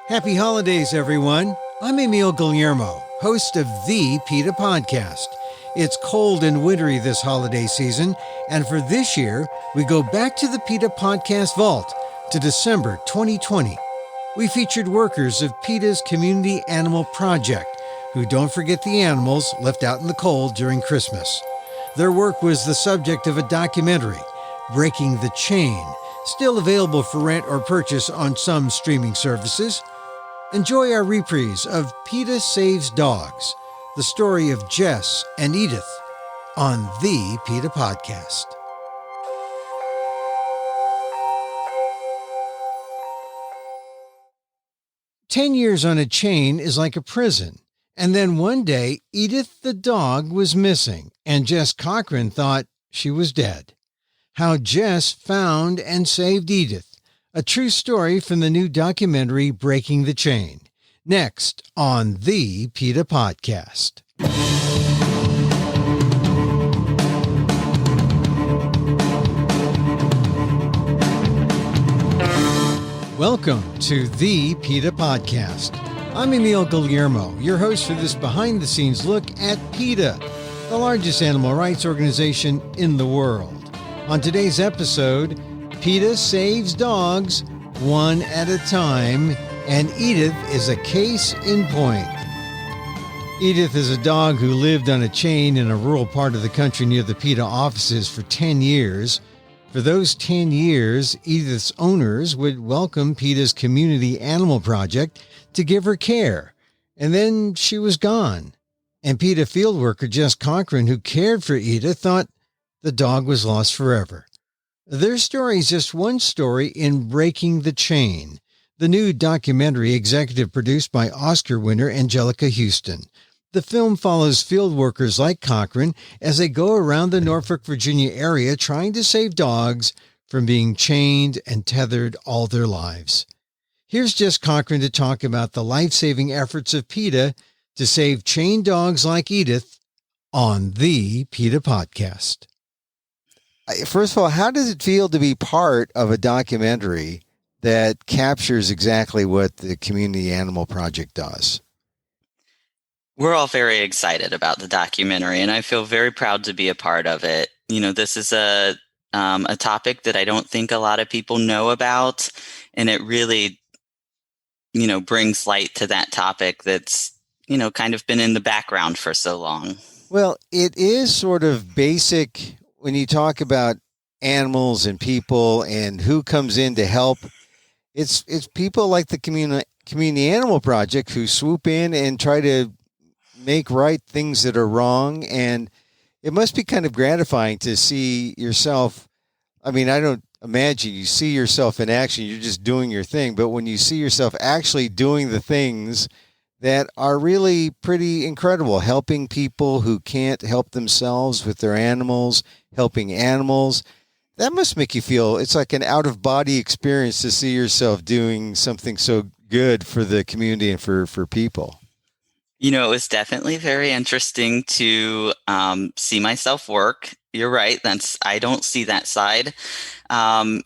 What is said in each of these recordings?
Happy holidays, everyone. I'm Emil Guillermo, host of the PETA Podcast. It's cold and wintry this holiday season, and for this year, we go back to the PETA Podcast Vault to December 2020. We featured workers of PETA's Community Animal Project, who don't forget the animals left out in the cold during Christmas. Their work was the subject of a documentary, Breaking the Chain, still available for rent or purchase on some streaming services. Enjoy our reprise of PETA Saves Dogs, the story of Jess and Edith, on the PETA Podcast. "10 years on a chain is like a prison. And then one day, Edith the dog was missing, and Jes Cochran thought she was dead. How Jess found and saved Edith. A true story from the new documentary Breaking the Chain. Next on the PETA Podcast. Welcome to the PETA Podcast. I'm Emil Guillermo, your host for this behind-the-scenes look at PETA, the largest animal rights organization in the world. On today's episode, PETA saves dogs one at a time, and Edith is a case in point. Edith is a dog who lived on a chain in a rural part of the country near the PETA offices for 10 years. For those 10 years, Edith's owners would welcome PETA's Community Animal Project to give her care, and then she was gone. And PETA field worker Jes Cochran, who cared for Edith, thought the dog was lost forever. Their story is just one story in Breaking the Chain, the new documentary executive produced by Oscar winner Anjelica Huston. The film follows field workers like Cochran as they go around the Norfolk, Virginia area trying to save dogs from being chained and tethered all their lives. Here's Jes Cochran to talk about the life-saving efforts of PETA to save chained dogs like Edith on the PETA Podcast. First of all, how does it feel to be part of a documentary that captures exactly what the Community Animal Project does? We're all very excited about the documentary, and I feel very proud to be a part of it. You know, this is a topic that I don't think a lot of people know about, and it really, brings light to that topic that's, kind of been in the background for so long. Well, it is sort of basic when you talk about animals and people and who comes in to help. It's people like the Community Animal Project who swoop in and try to make right things that are wrong. And it must be kind of gratifying to see yourself. I mean, I don't imagine you see yourself in action. You're just doing your thing. But when you see yourself actually doing the things that are really pretty incredible, helping people who can't help themselves with their animals, helping animals, that must make you feel it's like an out-of-body experience to see yourself doing something so good for the community and for people. It was definitely very interesting to see myself work. You're right. I don't see that side. I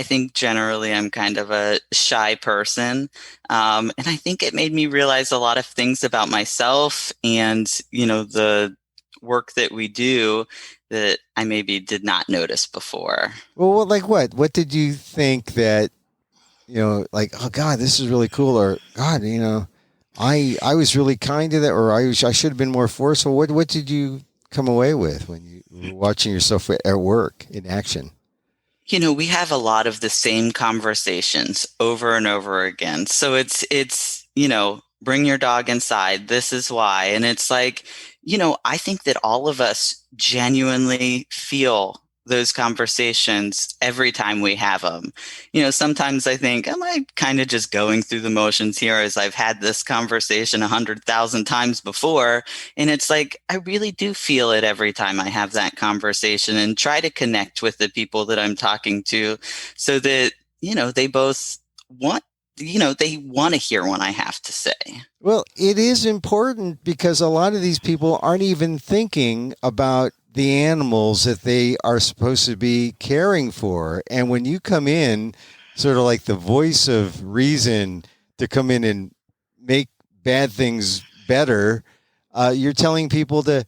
think generally I'm kind of a shy person. And I think it made me realize a lot of things about myself and, the work that we do that I maybe did not notice before. Well, like what? What did you think that, like, oh, God, this is really cool, or, God, I was really kind to that, or I should have been more forceful. What did you come away with when you were watching yourself at work in action? We have a lot of the same conversations over and over again. So it's bring your dog inside. This is why. And it's like, I think that all of us genuinely feel those conversations every time we have them. Sometimes I think, am I kind of just going through the motions here as I've had this conversation 100,000 times before? And it's like, I really do feel it every time I have that conversation and try to connect with the people that I'm talking to so that, they both want they want to hear what I have to say. Well, it is important because a lot of these people aren't even thinking about the animals that they are supposed to be caring for. And when you come in sort of like the voice of reason to come in and make bad things better. You're telling people to,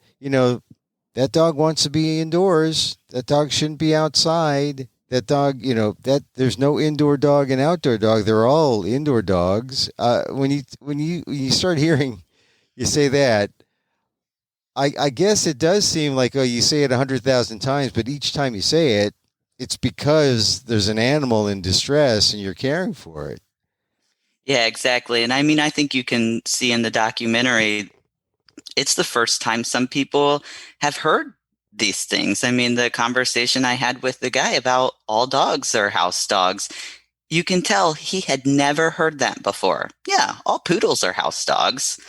that dog wants to be indoors. That dog shouldn't be outside. That dog, that there's no indoor dog and outdoor dog. They're all indoor dogs. When you start hearing you say that, I guess it does seem like, you say it 100,000 times, but each time you say it, it's because there's an animal in distress and you're caring for it. Yeah, exactly. And I mean, I think you can see in the documentary, it's the first time some people have heard these things. I mean, the conversation I had with the guy about all dogs are house dogs, you can tell he had never heard that before. Yeah, all poodles are house dogs,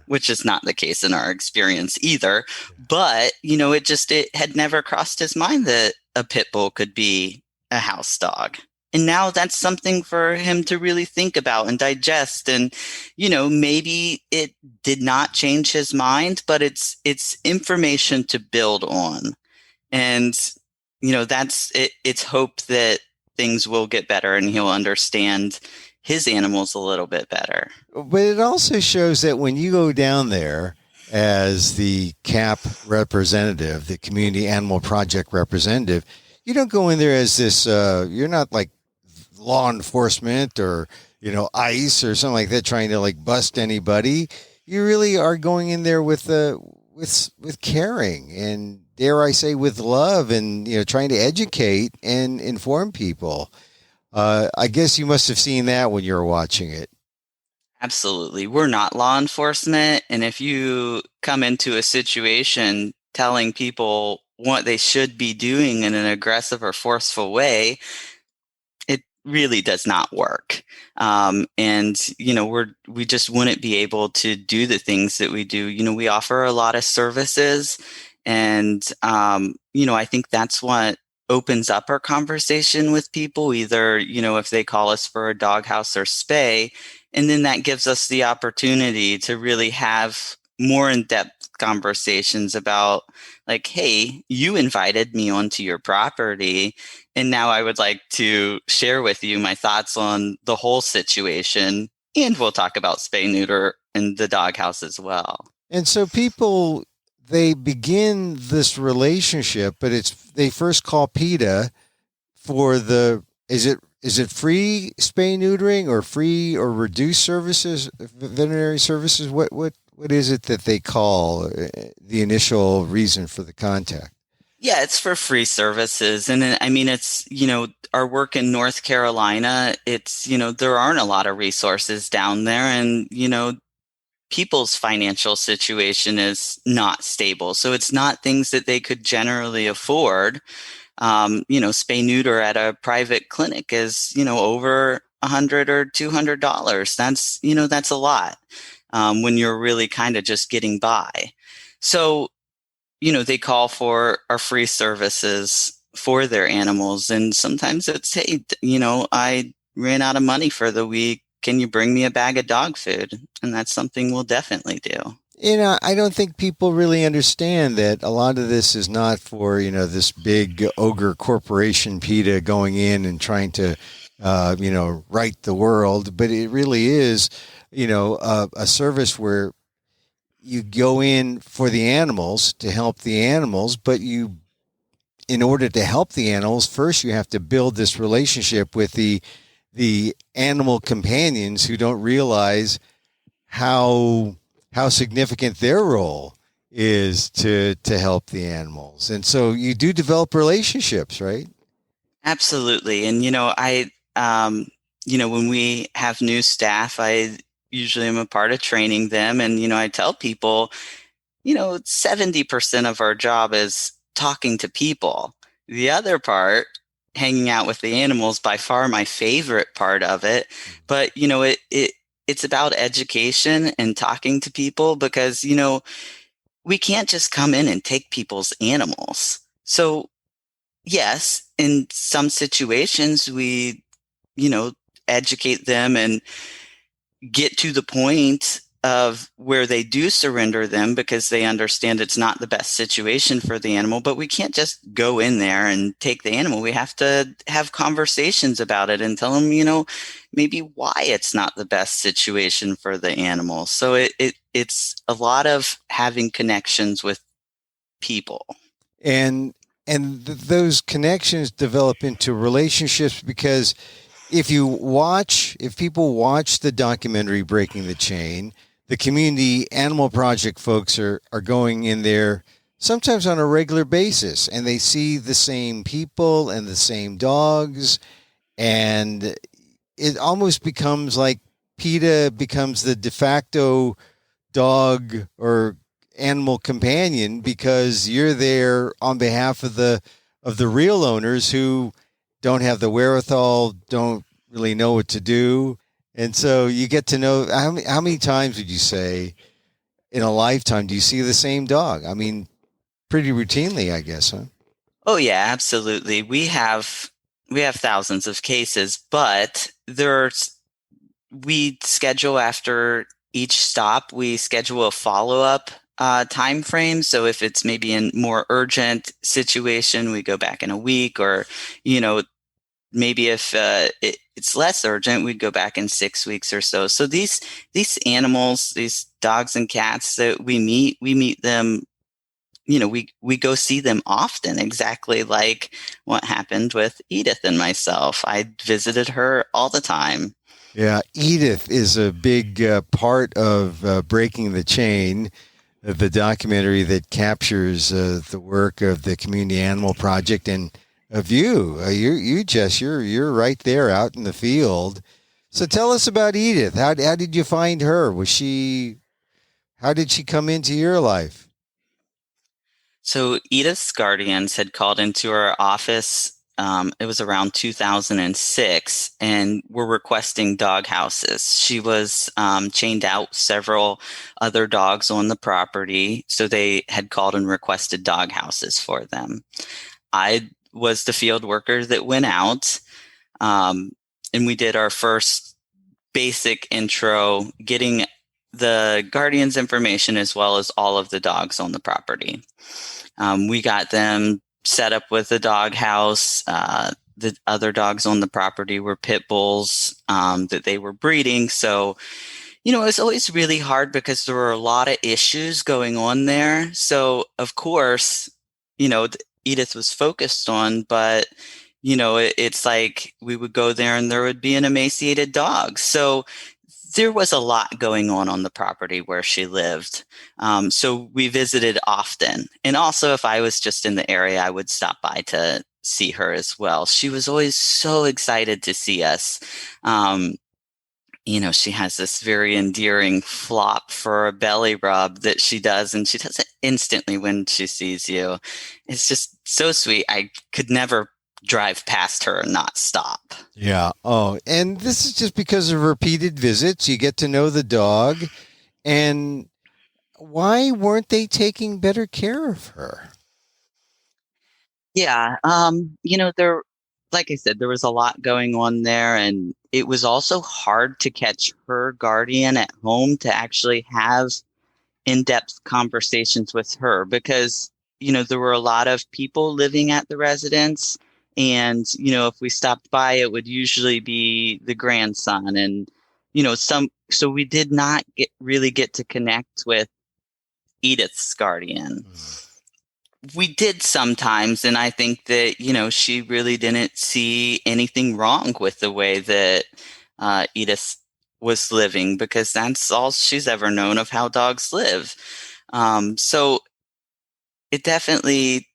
which is not the case in our experience either. Yeah. But, it had never crossed his mind that a pit bull could be a house dog. And now that's something for him to really think about and digest. And, maybe it did not change his mind, but it's information to build on. And, that's it. It's hope that things will get better and he'll understand his animals a little bit better. But it also shows that when you go down there as the CAP representative, the Community Animal Project representative, you don't go in there as this, you're not like law enforcement or, ICE or something like that trying to like bust anybody. You really are going in there with caring and, dare I say, with love and, trying to educate and inform people. I guess you must have seen that when you were watching it. Absolutely. We're not law enforcement. And if you come into a situation telling people what they should be doing in an aggressive or forceful way, it really does not work. And, we just wouldn't be able to do the things that we do. We offer a lot of services. And, I think that's what opens up our conversation with people, either, if they call us for a doghouse or spay, and then that gives us the opportunity to really have more in-depth conversations about like, hey, you invited me onto your property, and now I would like to share with you my thoughts on the whole situation, and we'll talk about spay neuter and the doghouse as well. And so people, they begin this relationship, but they first call PETA for is it free spay neutering or free or reduced services, veterinary services? What is it that they call the initial reason for the contact? Yeah, it's for free services. And I mean, it's, our work in North Carolina, it's, there aren't a lot of resources down there, and, people's financial situation is not stable. So it's not things that they could generally afford. Spay neuter at a private clinic is, over $100 or $200. That's a lot when you're really kind of just getting by. So, they call for our free services for their animals. And sometimes it's, hey, I ran out of money for the week. Can you bring me a bag of dog food? And that's something we'll definitely do. I don't think people really understand that a lot of this is not for, this big ogre corporation PETA going in and trying to, right the world. But it really is, a service where you go in for the animals to help the animals, but in order to help the animals, first you have to build this relationship with the animal companions who don't realize how significant their role is to help the animals. And so you do develop relationships, right? Absolutely. And, when we have new staff, I usually am a part of training them. And, I tell people, 70% of our job is talking to people. The other part, hanging out with the animals, by far my favorite part of it. But, it's about education and talking to people because, we can't just come in and take people's animals. So yes, in some situations we, educate them and get to the point of where they do surrender them because they understand it's not the best situation for the animal, but we can't just go in there and take the animal. We have to have conversations about it and tell them, maybe why it's not the best situation for the animal. So it's a lot of having connections with people. And those connections develop into relationships, because if people watch the documentary Breaking the Chain, the Community Animal Project folks are going in there sometimes on a regular basis, and they see the same people and the same dogs, and it almost becomes like PETA becomes the de facto dog or animal companion, because you're there on behalf of the real owners who don't have the wherewithal, don't really know what to do. And so you get to know, how many times would you say in a lifetime do you see the same dog? I mean, pretty routinely, I guess, huh? Oh yeah, absolutely. We have thousands of cases, but we schedule after each stop, we schedule a follow-up time frame. So if it's maybe a more urgent situation, we go back in a week, or, maybe if it's less urgent, we'd go back in 6 weeks or so. So these animals, these dogs and cats that we meet them, we go see them often, exactly like what happened with Edith and myself. I visited her all the time. Yeah, Edith is a big part of Breaking the Chain, the documentary that captures the work of the Community Animal Project and of you. Jess, you're right there out in the field. So tell us about Edith. How did you find her? How did she come into your life? So Edith's guardians had called into our office. It was around 2006, and were requesting dog houses. She was chained out several other dogs on the property, so they had called and requested dog houses for them. I was the field worker that went out, and we did our first basic intro, getting the guardians' information as well as all of the dogs on the property. We got them set up with a dog house. The other dogs on the property were pit bulls that they were breeding. So, it was always really hard because there were a lot of issues going on there. So, of course, Edith was focused on, but, it's like we would go there and there would be an emaciated dog. So there was a lot going on the property where she lived. So we visited often. And also, if I was just in the area, I would stop by to see her as well. She was always so excited to see us. She has this very endearing flop for a belly rub that she does, and she does it instantly when she sees you. It's just so sweet. I could never drive past her and not stop. Yeah. Oh, and this is just because of repeated visits. You get to know the dog. And why weren't they taking better care of her? Yeah. Like I said, there was a lot going on there, and it was also hard to catch her guardian at home to actually have in-depth conversations with her because, there were a lot of people living at the residence. And, if we stopped by, it would usually be the grandson and, so we did not really get to connect with Edith's guardian. We did sometimes. And I think that, she really didn't see anything wrong with the way that Edith was living, because that's all she's ever known of how dogs live. So it definitely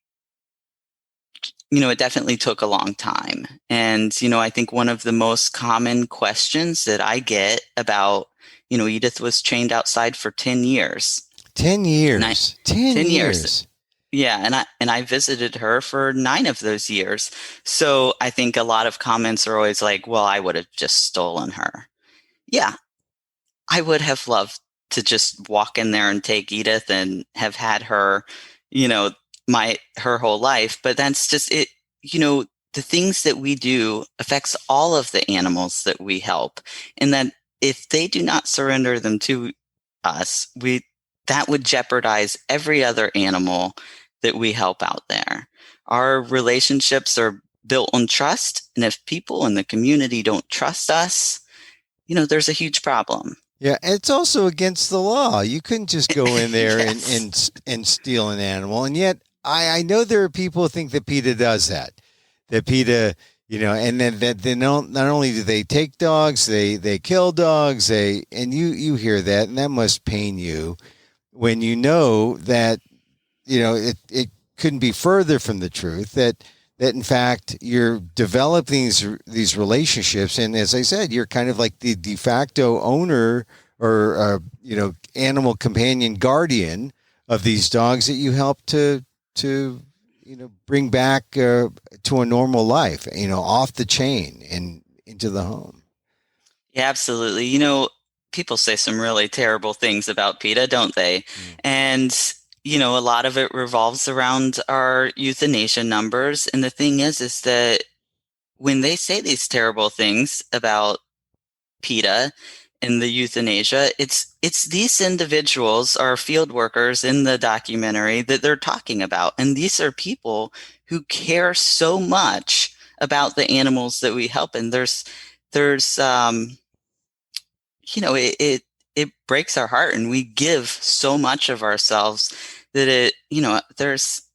took a long time. And, I think one of the most common questions that I get about, Edith was chained outside for 10 years. 10 years. 10 years. Yeah. And I visited her for 9 of those years. So I think a lot of comments are always like, well, I would have just stolen her. Yeah. I would have loved to just walk in there and take Edith and have had her, her whole life, but that's just it. The things that we do affects all of the animals that we help, and that if they do not surrender them to us, that would jeopardize every other animal that we help out there. Our relationships are built on trust, and if people in the community don't trust us, there's a huge problem. Yeah, it's also against the law. You couldn't just go in there Yes. and steal an animal. And yet, I know there are people who think that PETA does that. That PETA, and then that they don't. Not only do they take dogs, they kill dogs. And you hear that, and that must pain you when you know that it couldn't be further from the truth. That in fact you're developing these relationships, and as I said, you're kind of like the de facto owner or animal companion guardian of these dogs that you help to bring back to a normal life, off the chain and into the home. Yeah, absolutely. People say some really terrible things about PETA, don't they? And a lot of it revolves around our euthanasia numbers. And the thing is that when they say these terrible things about PETA and the euthanasia, it's these individuals, our field workers in the documentary, that they're talking about. And these are people who care so much about the animals that we help. And it breaks our heart, and we give so much of ourselves that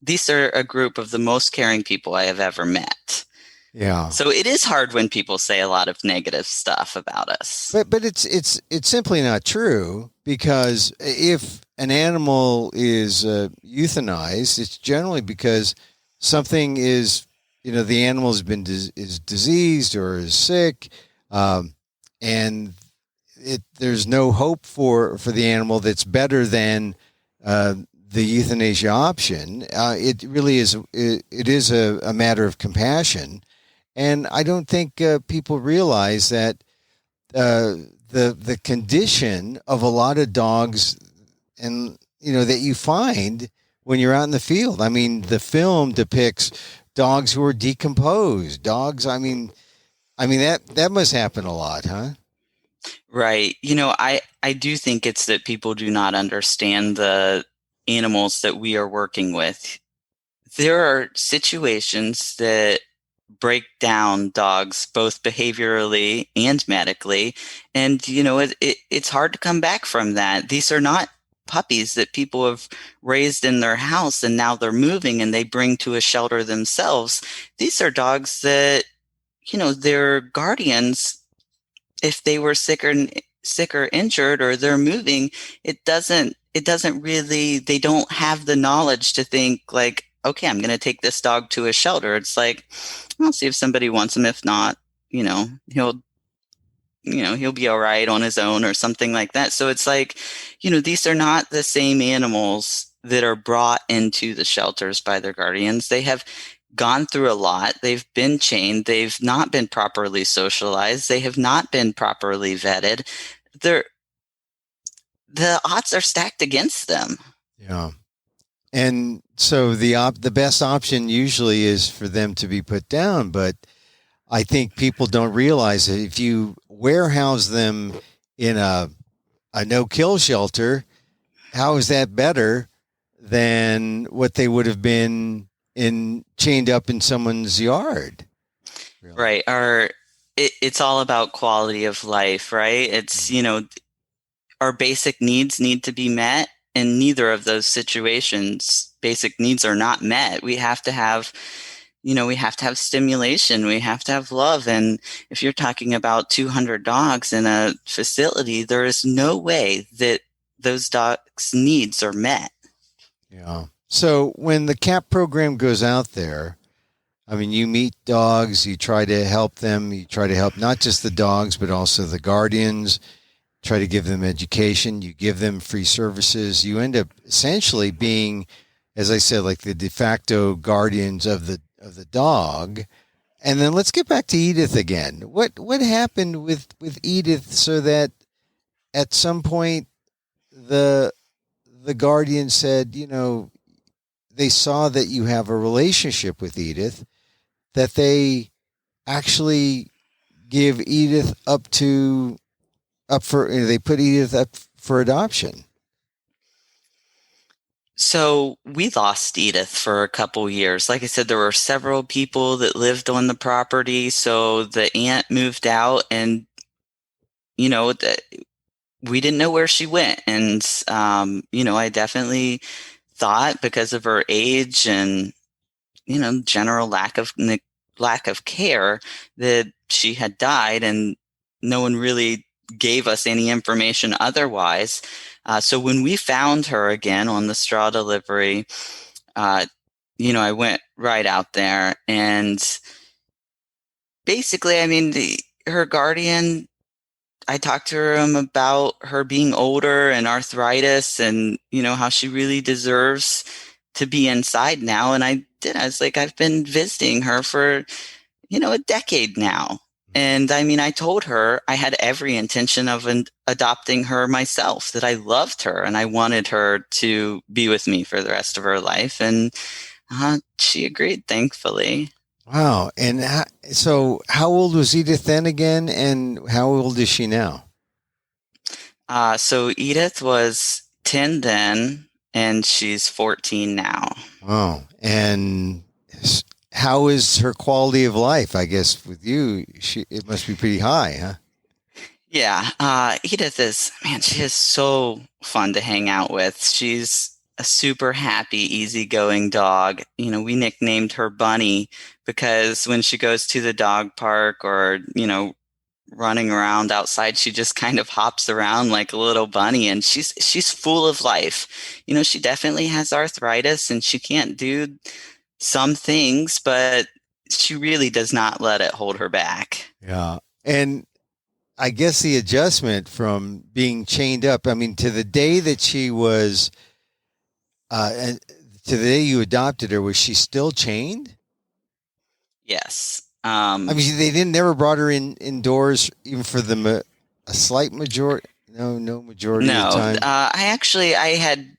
these are a group of the most caring people I have ever met. Yeah. So it is hard when people say a lot of negative stuff about us. But it's simply not true, because if an animal is euthanized, it's generally because something is, the animal has been is diseased or is sick, and there's no hope for the animal that's better than the euthanasia option. It really is. It is a matter of compassion, and I don't think people realize that the condition of a lot of dogs, and that you find when you're out in the field. I mean, the film depicts dogs who are decomposed. Dogs. I mean that must happen a lot, huh? Right. I do think it's that people do not understand the animals that we are working with. There are situations that break down dogs both behaviorally and medically, and it's hard to come back from that. These are not puppies that people have raised in their house and now they're moving and they bring to a shelter themselves. These are dogs that their guardians, if they were sick or injured, or they're moving, it doesn't really, they don't have the knowledge to think like, okay, I'm going to take this dog to a shelter. It's like, I'll see if somebody wants him. If not, he'll be all right on his own or something like that. So it's like, these are not the same animals that are brought into the shelters by their guardians. They have gone through a lot. They've been chained. They've not been properly socialized. They have not been properly vetted. The odds are stacked against them. Yeah. And so the best option usually is for them to be put down. But I think people don't realize that if you warehouse them in a no-kill shelter, how is that better than what they would have been chained up in someone's yard? Really? Right. It's all about quality of life, right? It's, our basic needs need to be met. In neither of those situations, basic needs are not met. We have to have, stimulation. We have to have love. And if you're talking about 200 dogs in a facility, there is no way that those dogs' needs are met. Yeah. So when the CAP program goes out there, I mean, you meet dogs, you try to help them, you try to help not just the dogs, but also the guardians, try to give them education, you give them free services. You end up essentially being, as I said, like the de facto guardians of the dog. And then let's get back to Edith again. What happened with Edith so that at some point the guardian said, they saw that you have a relationship with Edith, that they actually give Edith up to they put Edith up for adoption? So we lost Edith for a couple years. Like I said, there were several people that lived on the property. So the aunt moved out, and we didn't know where she went. And I definitely thought, because of her age and general lack of care, that she had died, and no one really gave us any information otherwise. So when we found her again on the straw delivery, I went right out there, and basically, I mean, her guardian, I talked to him about her being older and arthritis, and how she really deserves to be inside now. And I was like, I've been visiting her for a decade now. And I mean, I told her I had every intention of adopting her myself, that I loved her and I wanted her to be with me for the rest of her life. And she agreed, thankfully. Wow. And so how old was Edith then again? And how old is she now? So Edith was 10 then, and she's 14 now. Oh, and how is her quality of life? I guess with you, it must be pretty high, huh? Yeah. Edith she is so fun to hang out with. She's a super happy, easygoing dog. We nicknamed her Bunny because when she goes to the dog park or, running around outside, she just kind of hops around like a little bunny, and she's full of life. She definitely has arthritis and she can't do some things, but she really does not let it hold her back. Yeah. And I guess the adjustment from being chained up, I mean, to the day that she was, to the day you adopted her, was she still chained? Yes. I mean, they never brought her indoors, even for a slight majority. No majority of the time. I had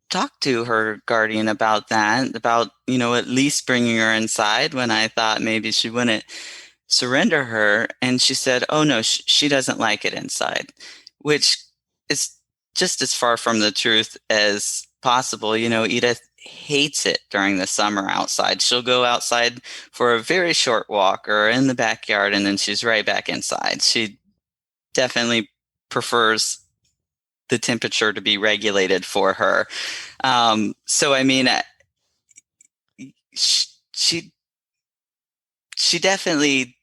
talked to her guardian about that, about at least bringing her inside when I thought maybe she wouldn't surrender her, and she said, "Oh no, she doesn't like it inside," which is just as far from the truth as possible. Edith hates it during the summer outside. She'll go outside for a very short walk or in the backyard, and then she's right back inside. She definitely prefers the temperature to be regulated for her. So I mean, she definitely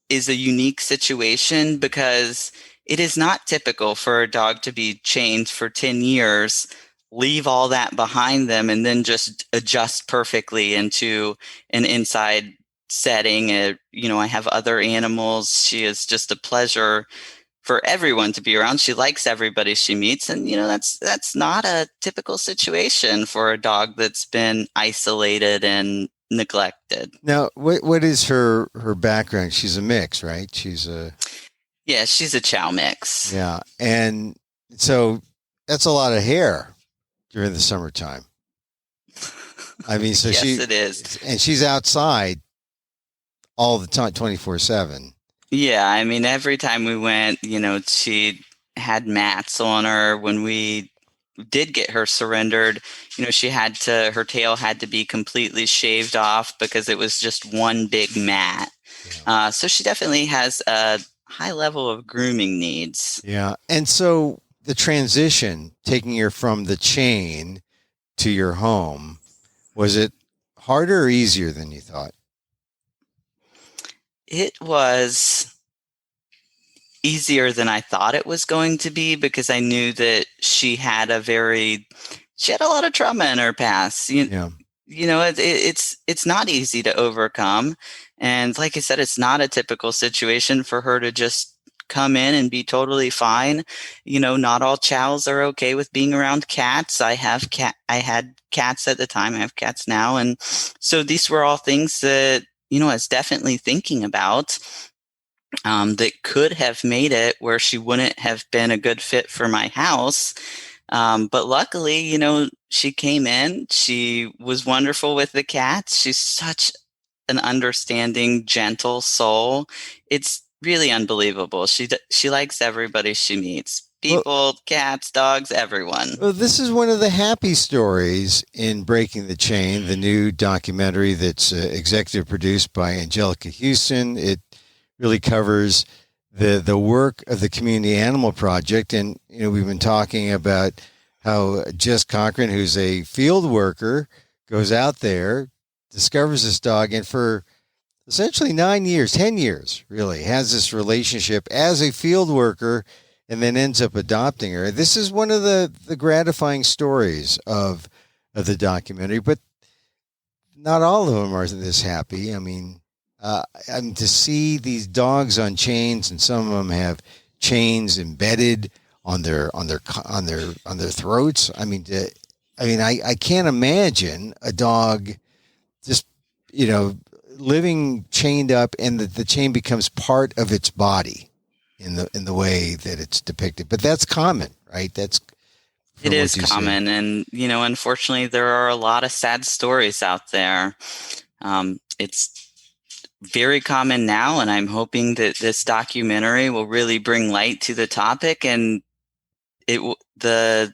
is a unique situation, because it is not typical for a dog to be chained for 10 years, leave all that behind them, and then just adjust perfectly into an inside setting. I have other animals. She is just a pleasure for everyone to be around. She likes everybody she meets. And, that's not a typical situation for a dog that's been isolated and neglected. Now, what is her background? She's a mix, right? Yeah, she's a chow mix. Yeah. And so that's a lot of hair during the summertime. I mean, so yes, it is. And she's outside all the time, 24/7. Yeah, I mean, every time we went, she had mats on her. When we did get her surrendered, her tail had to be completely shaved off because it was just one big mat. Yeah. So she definitely has a high level of grooming needs. Yeah. And so the transition, taking her from the chain to your home, was it harder or easier than you thought? It was easier than I thought it was going to be, because I knew that she had a lot of trauma in her past. It's not easy to overcome. And like I said, it's not a typical situation for her to just come in and be totally fine. Not all chows are okay with being around cats. I had cats at the time. I have cats now. And so these were all things that, I was definitely thinking about, that could have made it where she wouldn't have been a good fit for my house. But luckily, she came in. She was wonderful with the cats. She's such an understanding, gentle soul. It's really unbelievable. She likes everybody she meets. Well, People, cats, dogs, everyone. well, this is one of the happy stories in Breaking the Chain, the new documentary that's executive produced by Anjelica Huston. It really covers the work of the Community Animal Project. And, we've been talking about how Jes Cochran, who's a field worker, goes out there, discovers this dog, and for essentially 9 years, 10 years, really, has this relationship as a field worker and then ends up adopting her. This is one of the gratifying stories of the documentary, but not all of them are this happy. I mean, to see these dogs on chains, and some of them have chains embedded on their throats. I can't imagine a dog just living chained up, and the chain becomes part of its body in the way that it's depicted. But that's common, right? It is common, and unfortunately, there are a lot of sad stories out there. It's very common now, and I'm hoping that this documentary will really bring light to the topic, and the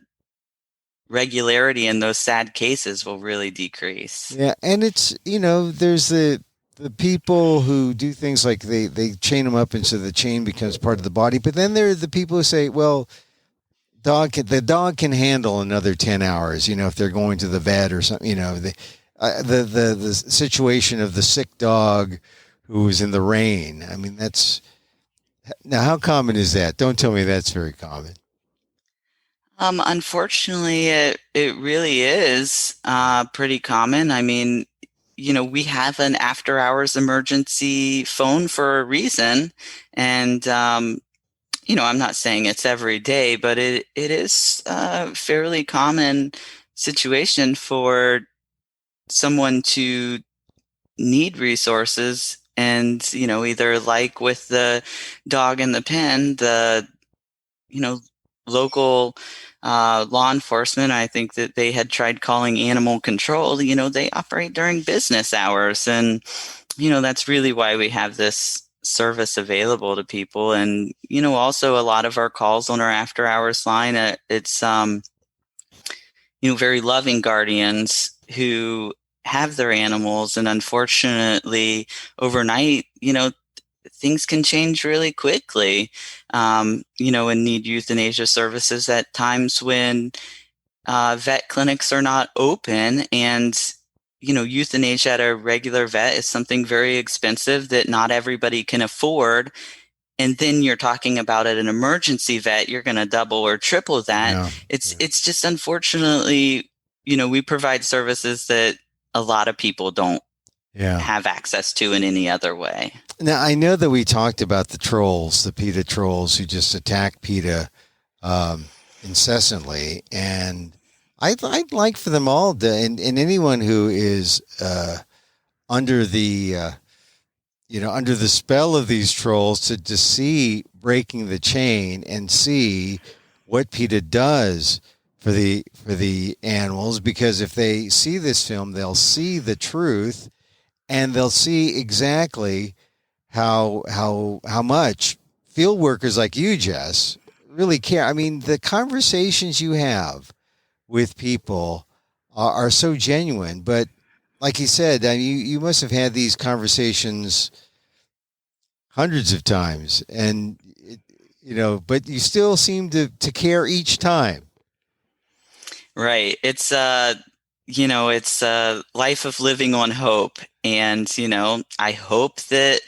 regularity in those sad cases will really decrease. Yeah, and it's there's the people who do things like they chain them up, and so the chain becomes part of the body. But then there are the people who say, well, the dog can handle another 10 hours, if they're going to the vet or something. The situation of the sick dog who was in the rain. I mean, now how common is that? Don't tell me that's very common. Unfortunately, it really is pretty common. I mean, we have an after-hours emergency phone for a reason, and I'm not saying it's every day, but it is a fairly common situation for someone to need resources, and either like with the dog in the pen, the local law enforcement, I think that they had tried calling animal control. They operate during business hours, and that's really why we have this service available to people. And also a lot of our calls on our after hours line, it's very loving guardians who have their animals, and unfortunately overnight things can change really quickly, and need euthanasia services at times when vet clinics are not open. And euthanasia at a regular vet is something very expensive that not everybody can afford. And then you're talking about at an emergency vet, you're going to double or triple that. Yeah. It's just, unfortunately, we provide services that a lot of people don't have access to in any other way. Now, I know that we talked about the trolls, the PETA trolls who just attack PETA incessantly. And I'd like for them all to, and anyone who is under the spell of these trolls, to see Breaking the Chain and see what PETA does for the animals. Because if they see this film, they'll see the truth, and they'll see exactly how much field workers like you, Jess, really care. I mean, the conversations you have with people are so genuine. But like you said, I mean, you must have had these conversations hundreds of times, and but you still seem to care each time. Right. It's it's a life of living on hope, and I hope that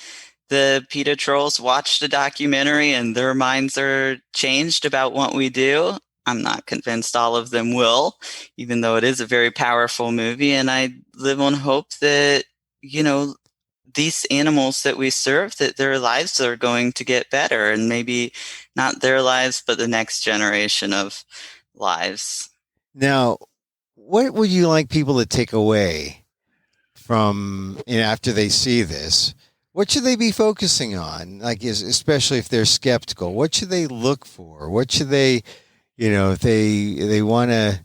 the PETA trolls watch the documentary and their minds are changed about what we do. I'm not convinced all of them will, even though it is a very powerful movie. And I live on hope that, these animals that we serve, that their lives are going to get better, and maybe not their lives, but the next generation of lives. Now, what would you like people to take away from, after they see this? What should they be focusing on? Like, especially if they're skeptical, what should they look for? What should they, if they want to,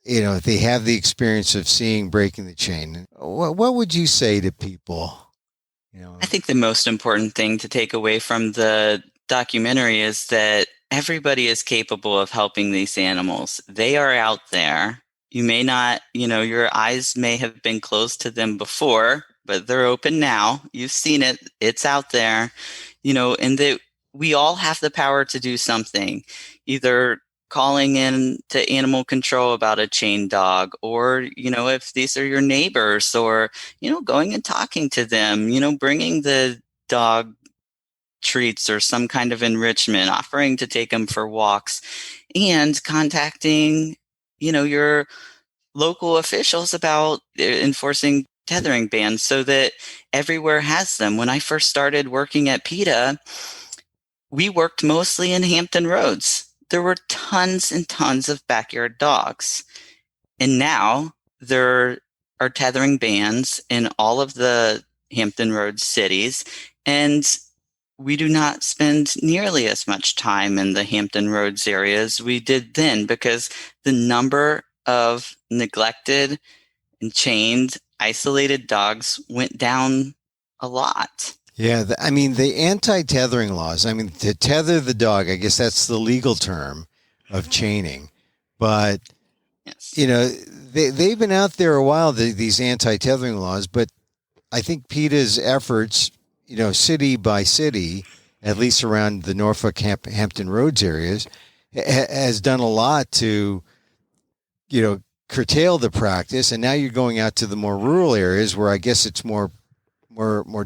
if they have the experience of seeing Breaking the Chain, what would you say to people, I think the most important thing to take away from the documentary is that everybody is capable of helping these animals. They are out there. You may not, your eyes may have been closed to them before, but they're open now. You've seen it. It's out there, and that we all have the power to do something, either calling in to animal control about a chained dog, or, if these are your neighbors, or, going and talking to them, bringing the dog treats or some kind of enrichment, offering to take them for walks, and contacting, your local officials about enforcing tethering bans so that everywhere has them. When I first started working at PETA, we worked mostly in Hampton Roads. There were tons and tons of backyard dogs. And now there are tethering bans in all of the Hampton Roads cities. And we do not spend nearly as much time in the Hampton Roads area as we did then, because the number of neglected and chained, isolated dogs went down a lot. Yeah, the anti-tethering laws, to tether the dog, I guess that's the legal term of chaining. But, yes, they've been out there a while, these anti-tethering laws, but I think PETA's efforts, city by city, at least around the Norfolk Hampton Roads areas, has done a lot to, curtail the practice. And now you're going out to the more rural areas where I guess it's more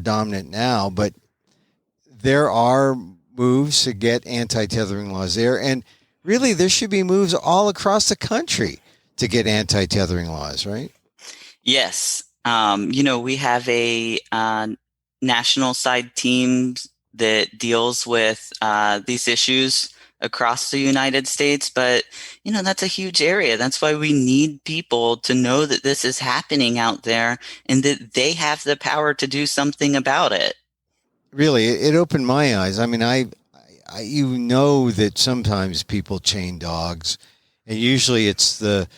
dominant now, but there are moves to get anti-tethering laws there. And really, there should be moves all across the country to get anti-tethering laws, right? Yes. We have a national side team that deals with these issues across the United States, but that's a huge area. That's why we need people to know that this is happening out there and that they have the power to do something about it. Really, it opened my eyes. I that sometimes people chain dogs, and usually it's the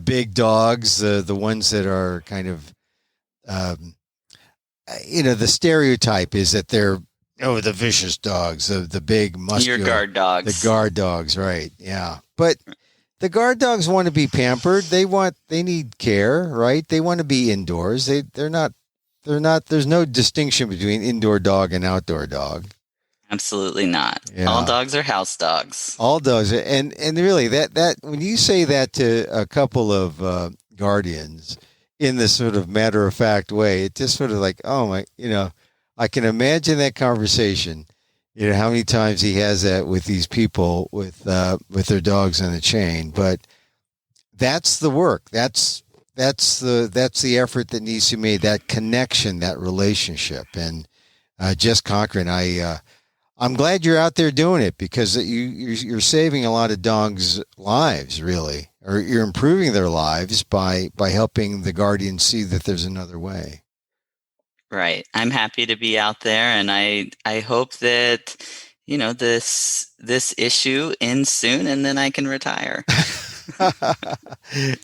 big dogs, the ones that are kind of the stereotype is that they're the vicious dogs, the big muscular, your guard dogs. The guard dogs, right? Yeah, but the guard dogs want to be pampered. They need care, right? They want to be indoors. They're not. There's no distinction between indoor dog and outdoor dog. Absolutely not. Yeah. All dogs are house dogs. All dogs, and really that when you say that to a couple of guardians in this sort of matter of fact way, it just sort of like, oh my, I can imagine that conversation. How many times he has that with these people with their dogs on the chain. But that's the work. That's the effort that needs to be made. That connection, that relationship. And Jes Cochran, I'm glad you're out there doing it, because you're saving a lot of dogs' lives, really, or you're improving their lives by helping the guardians see that there's another way. Right. I'm happy to be out there, and I hope that this issue ends soon, and then I can retire.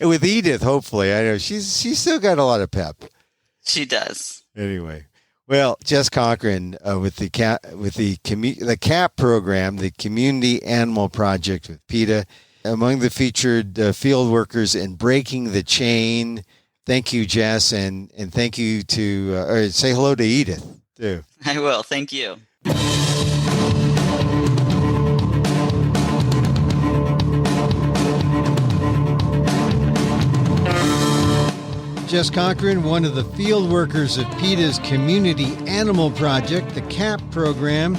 With Edith, hopefully. I know she's still got a lot of pep. She does. Anyway, well, Jes Cochran with the CAP program, the Community Animal Project with PETA, among the featured field workers in breaking the chain. Thank you, Jess, and thank you to say hello to Edith too. I will. Thank you. Jes Cochran, one of the field workers at PETA's Community Animal Project, the CAP program,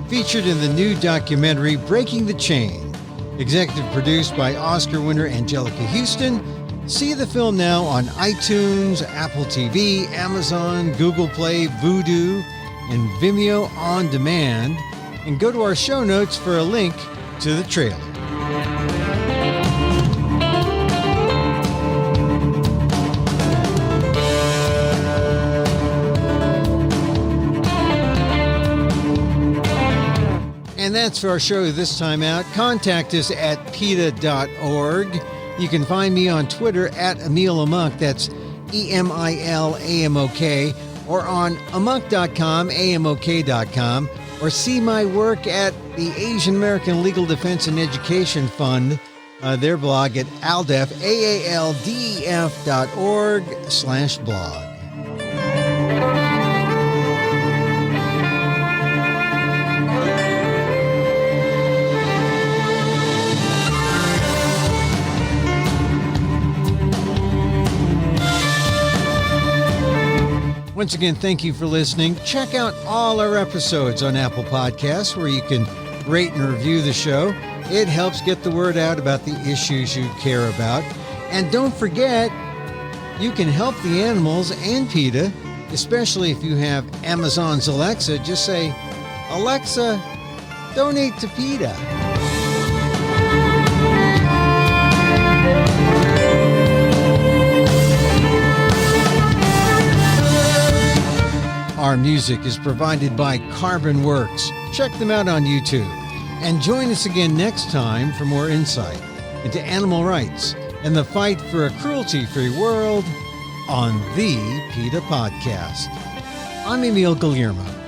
featured in the new documentary Breaking the Chain, executive produced by Oscar winner Anjelica Huston. See the film now on iTunes, Apple TV, Amazon, Google Play, Vudu, and Vimeo On Demand, and go to our show notes for a link to the trailer. And that's for our show this time out. Contact us at PETA.org. You can find me on Twitter at Emil Amok. That's EMILAMOK. or on amok.com, amok.com, or see my work at the Asian American Legal Defense and Education Fund, their blog at aldef, aaldef.org/blog. Once again, thank you for listening. Check out all our episodes on Apple Podcasts, where you can rate and review the show. It helps get the word out about the issues you care about. And don't forget, you can help the animals and PETA, especially if you have Amazon's Alexa. Just say, Alexa, donate to PETA. Our music is provided by Carbon Works. Check them out on YouTube. And join us again next time for more insight into animal rights and the fight for a cruelty-free world on the PETA Podcast. I'm Emil Guillermo.